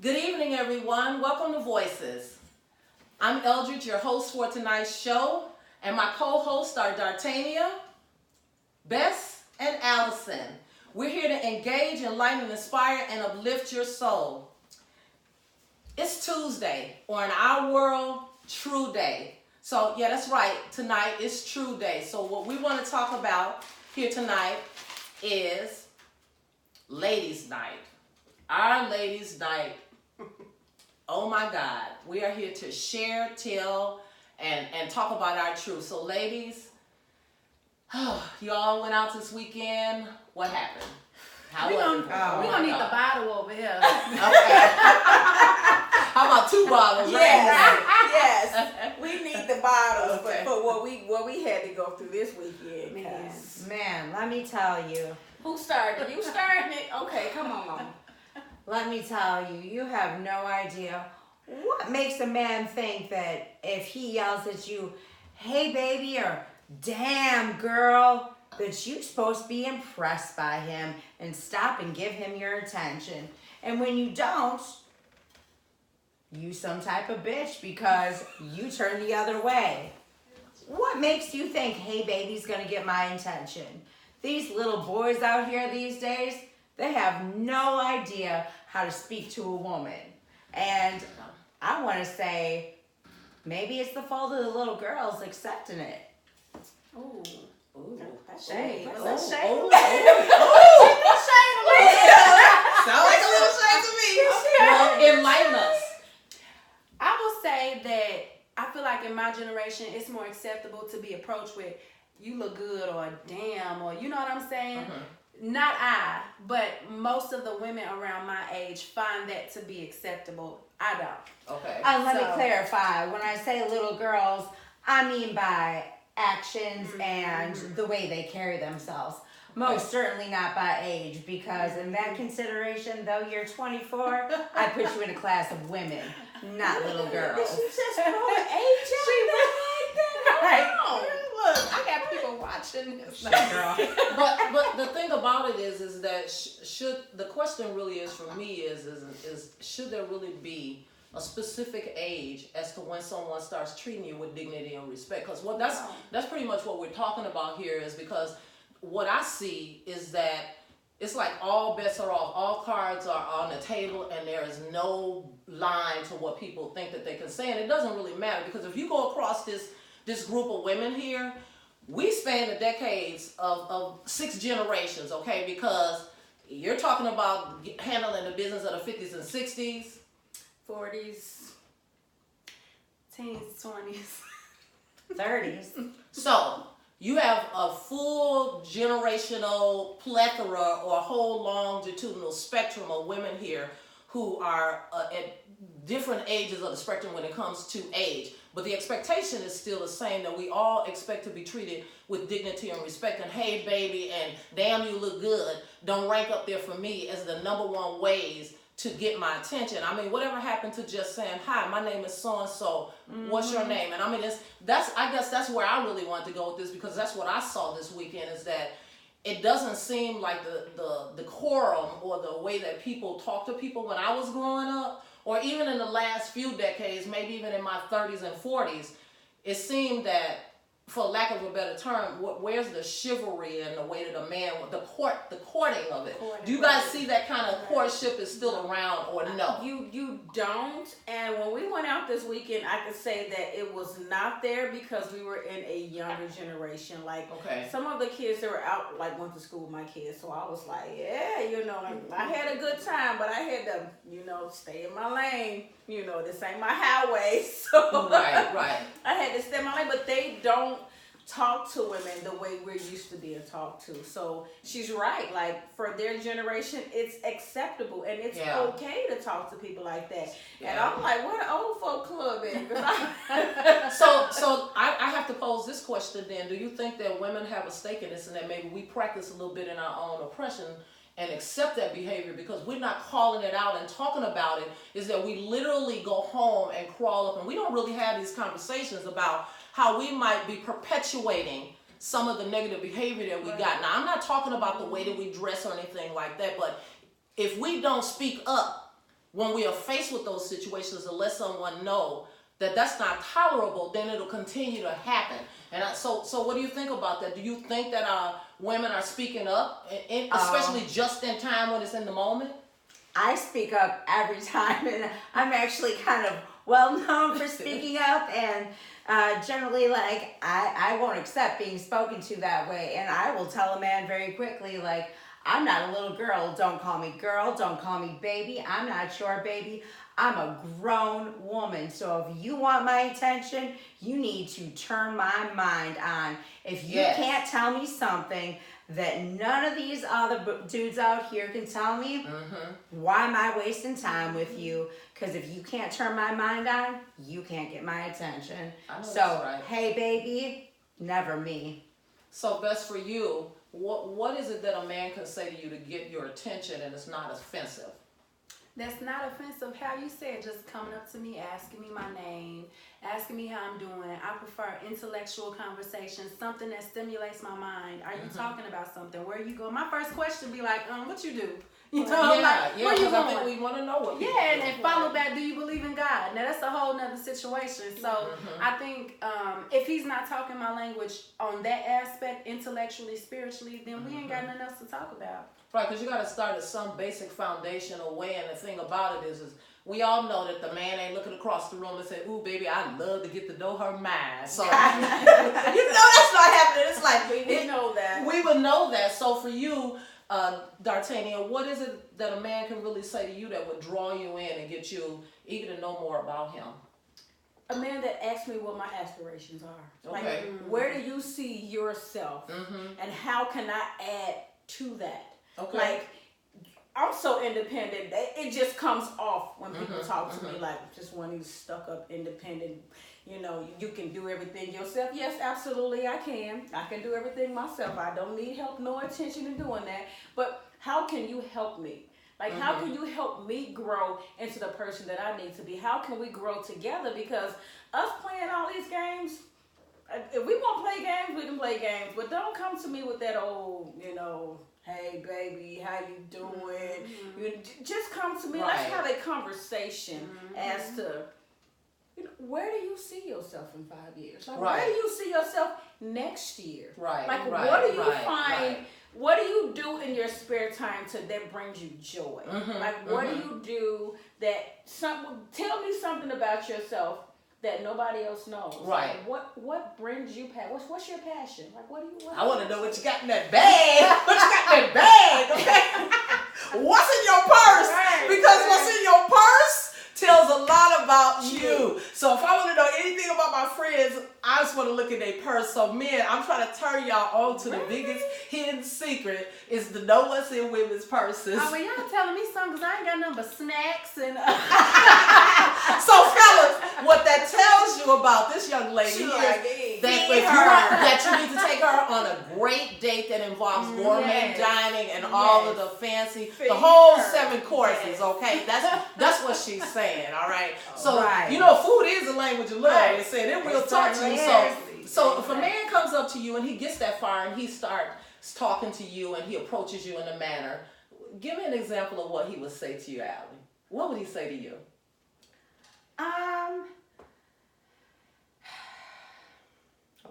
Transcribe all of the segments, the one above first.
Good evening, everyone. Welcome to V.O.I.C.E.S. I'm Eldridge, your host for tonight's show, and my co-hosts are Dartania, Bes, and Allison. We're here to engage, enlighten, inspire, and uplift your soul. It's Tuesday, or in our world, True Day. So, yeah, that's right. Tonight is True Day. So what we want to talk about here tonight is Ladies' Night. Our Ladies' Night. Oh my God. We are here to share, tell, and talk about our truth. So ladies, y'all went out this weekend. What happened? How was it? We're going to need the bottle over here. Okay. How about 2 bottles? Yes. We need the bottles Okay. for what we had to go through this weekend. Man, let me tell you. Who started? You started it? Okay, come on, Mama. Let me tell you, you have no idea what makes a man think that if he yells at you, hey baby, or damn girl, that you're supposed to be impressed by him and stop and give him your attention. And when you don't, you some type of bitch because you turn the other way. What makes you think, hey baby's gonna get my attention? These little boys out here these days, they have no idea how to speak to a woman. And I want to say, maybe it's the fault of the little girls accepting it. Ooh. That's shade. Oh, That's oh, shade. oh, oh. Sound like a little shade to me. Well, enlighten us. I will say that I feel like in my generation, it's more acceptable to be approached with, you look good, or damn, or you know what I'm saying? Not I, but most of the women around my age find that to be acceptable. I don't. Okay. Let me clarify. When I say little girls, I mean by actions and the way they carry themselves. Most certainly not by age, because in that consideration, though you're 24, I put you in a class of women, not little girls. Did she just throw an age like that? Look, I got people watching this. Girl. But the thing about it is that should the question really is for me is should there really be a specific age as to when someone starts treating you with dignity and respect? Because that's pretty much what we're talking about here, is because what I see is that it's like all bets are off, all cards are on the table, and there is no line to what people think that they can say, and it doesn't really matter, because if you go across this group of women here, we span the decades of 6 generations, okay? Because you're talking about handling the business of the 50s and 60s, 40s, teens, 20s, 30s. So you have a full generational plethora or a whole longitudinal spectrum of women here who are at different ages of the spectrum when it comes to age. But the expectation is still the same, that we all expect to be treated with dignity and respect. And hey, baby, and damn, you look good, don't rank up there for me as the #1 ways to get my attention. I mean, whatever happened to just saying, hi, my name is so-and-so, what's your name? And I mean, I guess that's where I really want to go with this, because that's what I saw this weekend, is that it doesn't seem like the decorum or the way that people talk to people when I was growing up, or even in the last few decades, maybe even in my 30s and 40s, it seemed that, for lack of a better term, where's the chivalry and the way that a man, the courting of it? Do you guys see that kind of courtship is still around, or no? You don't. And when we went out this weekend, I could say that it was not there because we were in a younger generation. Like, some of the kids that were out, like, went to school with my kids. So I was like, yeah, I had a good time, but I had to, stay in my lane. This ain't my highway. So Right. I had to stay in my lane, but they don't talk to women the way we're used to being talked to. So she's right. Like, for their generation, it's acceptable and it's okay to talk to people like that. Yeah. And I'm like, what an old folk club is? So I have to pose this question then. Do you think that women have a stake in this, and that maybe we practice a little bit in our own oppression and accept that behavior because we're not calling it out and talking about it? Is that we literally go home and crawl up, and we don't really have these conversations about how we might be perpetuating some of the negative behavior that we got. Now, I'm not talking about the way that we dress or anything like that, but if we don't speak up when we are faced with those situations, to let someone know that that's not tolerable, then it'll continue to happen. And so what do you think about that? Do you think that women are speaking up, especially just in time when it's in the moment? I speak up every time, and I'm actually kind of well known for speaking up, and generally, like, I won't accept being spoken to that way, and I will tell a man very quickly, like, I'm not a little girl. Don't call me girl. Don't call me baby. I'm not your baby. I'm a grown woman. So if you want my attention, you need to turn my mind on. If you can't tell me something that none of these other dudes out here can tell me, why am I wasting time with you? Because if you can't turn my mind on, you can't get my attention. So, hey, baby, never me. So, Bes, for you, what is it that a man can say to you to get your attention and it's not offensive? That's not offensive. How you said, just coming up to me, asking me my name, asking me how I'm doing. I prefer intellectual conversation, something that stimulates my mind. Are you talking about something? Where you go? My first question be like, what you do? You know, where you going? I think we want to know what. And then follow back. Do you believe in God? Now that's a whole nother situation. So I think if he's not talking my language on that aspect, intellectually, spiritually, then we ain't got nothing else to talk about. Right, because you got to start at some basic foundational way, and the thing about it is we all know that the man ain't looking across the room and say, "Ooh, baby, I'd love to get to know her mind." So you know that's not happening. It's like we know that. We would know that. So for you, Dartania, what is it that a man can really say to you that would draw you in and get you eager to know more about him? A man that asks me what my aspirations are. Okay. Like, where do you see yourself, and how can I add to that? Okay. Like, I'm so independent. It just comes off when people talk to me like just one of these stuck up independent, you can do everything yourself. Yes, absolutely I can. I can do everything myself. I don't need help nor attention in doing that. But how can you help me? Like, how can you help me grow into the person that I need to be? How can we grow together? Because us playing all these games, if we want to play games, we can play games. But don't come to me with that old, hey baby, how you doing? You just come to me. Let's have a conversation as to where do you see yourself in 5 years? Like, where do you see yourself next year? Right. Like, what do you find? What do you do in your spare time that brings you joy? Like, what do you do tell me something about yourself that nobody else knows. Right. Like, what brings you passion? What's your passion? Like, what do you want? I want to know what you got in that bag. What you got in that bag, okay? What's in your purse? Because what's in your purse tells a lot about you. So if I want to know anything about my friends, I just want to look in their purse. So men, I'm trying to turn y'all on to the biggest hidden secret is to know what's in women's purses. Oh, well, y'all telling me something because I ain't got nothing but snacks and... So fellas, what that tells you about this young lady is that you need to take her on a great date that involves gourmet dining and all of the fancy, the whole 7 courses, okay? That's what she's saying, all right? So, food is a language of love. They said it will talk to you. So if a man comes up to you and he gets that far and he starts talking to you and he approaches you in a manner, give me an example of what he would say to you, Allie. What would he say to you?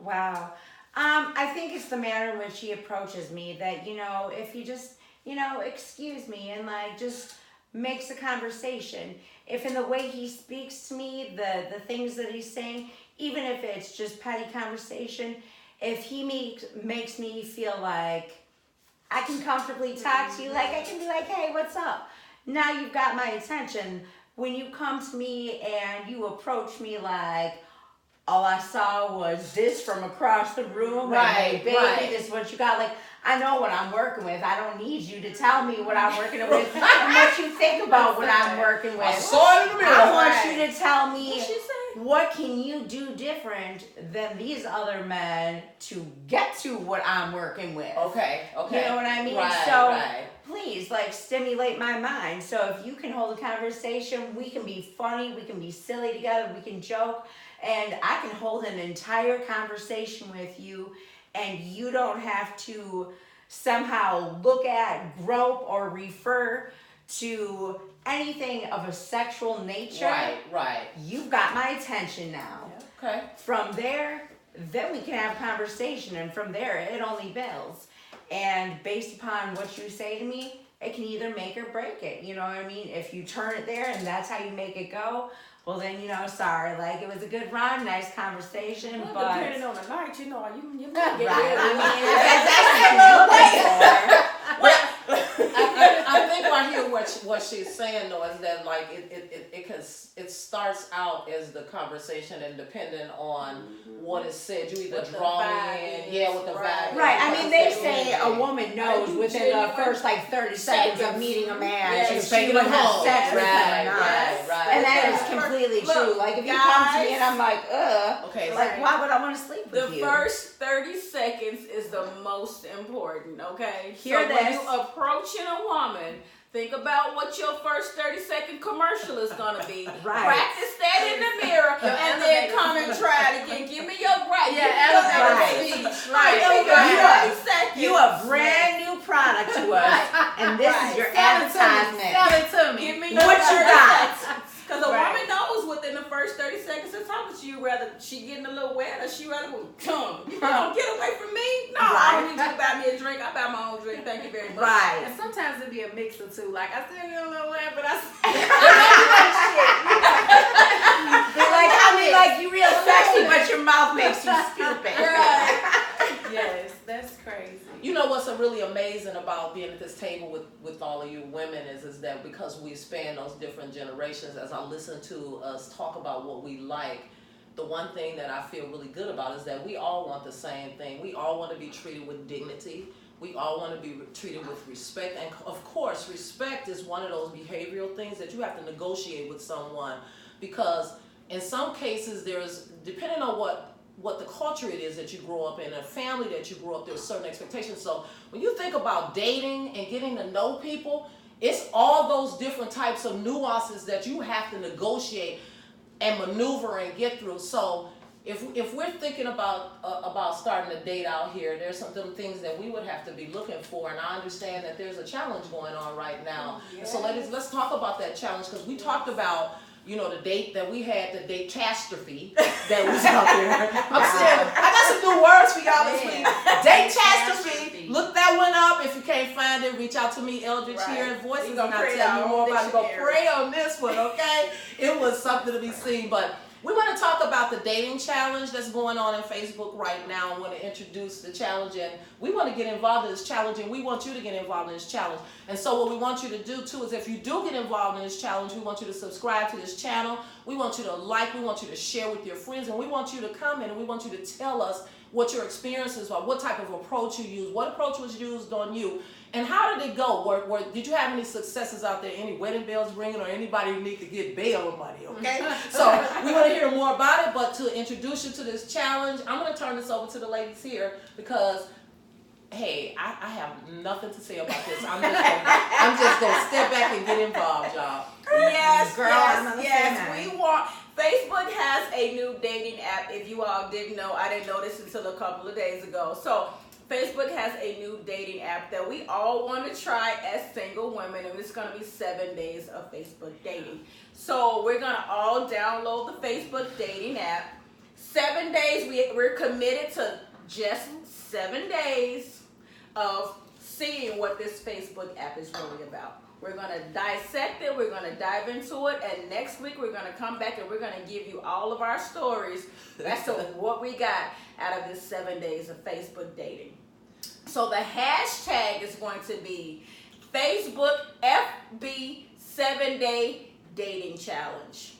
Wow. I think it's the manner in which he approaches me that, if he just, excuse me and just makes a conversation. If in the way he speaks to me, the things that he's saying, even if it's just petty conversation, if he makes me feel like I can comfortably talk to you, like I can be like, hey, what's up? Now you've got my attention. When you come to me and you approach me like, all I saw was this from across the room, and hey, baby, this is what you got. Like, I know what I'm working with. I don't need you to tell me what I'm working with and what you think about what I'm working with. I saw it in the mirror. I want you to tell me what can you do different than these other men to get to what I'm working with. Okay. You know what I mean? Please, stimulate my mind. So if you can hold a conversation, we can be funny, we can be silly together, we can joke, and I can hold an entire conversation with you, and you don't have to somehow look at, grope, or refer to anything of a sexual nature, right, you've got my attention now. Yeah. Okay. From there, then we can have a conversation, and from there, it only builds. And based upon what you say to me, it can either make or break it. You know what I mean? If you turn it there and that's how you make it go, well then, sorry, like it was a good run, nice conversation, well, but depending on the night, you might get right. it. I mean, that's I think I hear what she's saying though is that like it starts out as the conversation, and depending on what is said, you either draw me in, with the vibe. Right. I mean, they say a woman knows within the first 30 seconds of meeting a man if she would have sex with him or not. Right. And that is completely true. Like if you come to me and I'm like, okay, like why would I want to sleep with you? The first 30 seconds is the most important, okay? Hear so this. when you approaching a woman, think about what your first 30-second commercial is gonna be. Right. Practice that in the mirror, and then come and try it again. Give me your break. You a brand new product to us, and this is your advertisement. Sell it to me. Give me What you got? Because a woman knows within the first 30 seconds of talking to you, whether she getting a little wet or she rather come. You don't get away from me? No, I don't need you to buy me a drink. I buy my own drink. Thank you very much. Right. And sometimes it be a mix of two. Like I still get a little wet, but I They're like, I mean, like you real sexy, but your mouth makes you stupid. Yes, that's crazy. You know what's really amazing about being at this table with all of you women is that because we span those different generations, as I listen to us talk about what we like, the one thing that I feel really good about is that we all want the same thing. We all want to be treated with dignity. We all want to be treated with respect. And of course, respect is one of those behavioral things that you have to negotiate with someone, because in some cases depending on what the culture it is that you grow up in, a family that you grow up, there's certain expectations. So when you think about dating and getting to know people, it's all those different types of nuances that you have to negotiate and maneuver and get through. So if we're thinking about starting a date out here, there's some things that we would have to be looking for, and I understand that there's a challenge going on right now. Yes. So let's talk about that challenge, because we talked about the date that we had, the date catastrophe that was out there. I'm saying, I got some new words for y'all this week. Date catastrophe. Look that one up. If you can't find it, reach out to me, Eldridge, here at V.O.I.C.E.S, and I'll tell you more about it. Go pray on this one, okay? It was something to be seen. But we want to talk about the dating challenge that's going on Facebook right now. I want to introduce the challenge, and we want to get involved in this challenge, and we want you to get involved in this challenge. And so what we want you to do too is, if you do get involved in this challenge, we want you to subscribe to this channel. We want you to like, we want you to share with your friends, and we want you to comment, and we want you to tell us what your experiences are, what type of approach you use, what approach was used on you, and how did it go? Did you have any successes out there, any wedding bells ringing, or anybody who need to get bail money, okay? So we want to hear more about it, but to introduce you to this challenge, I'm going to turn this over to the ladies here, because hey, I have nothing to say about this. I'm just gonna step back and get involved, y'all. Yes, Girl, yes. We want. Facebook has a new dating app. If you all didn't know, I didn't know this until a couple of days ago. So Facebook has a new dating app that we all want to try as single women, and it's going to be 7 days of Facebook dating. So we're going to all download the Facebook dating app. 7 days, we're committed to just 7 days of seeing what this Facebook app is really about. We're going to dissect it, we're going to dive into it, and next week we're going to come back and we're going to give you all of our stories as to what we got out of this 7 days of Facebook dating. So the hashtag is going to be Facebook FB 7 Day Dating Challenge.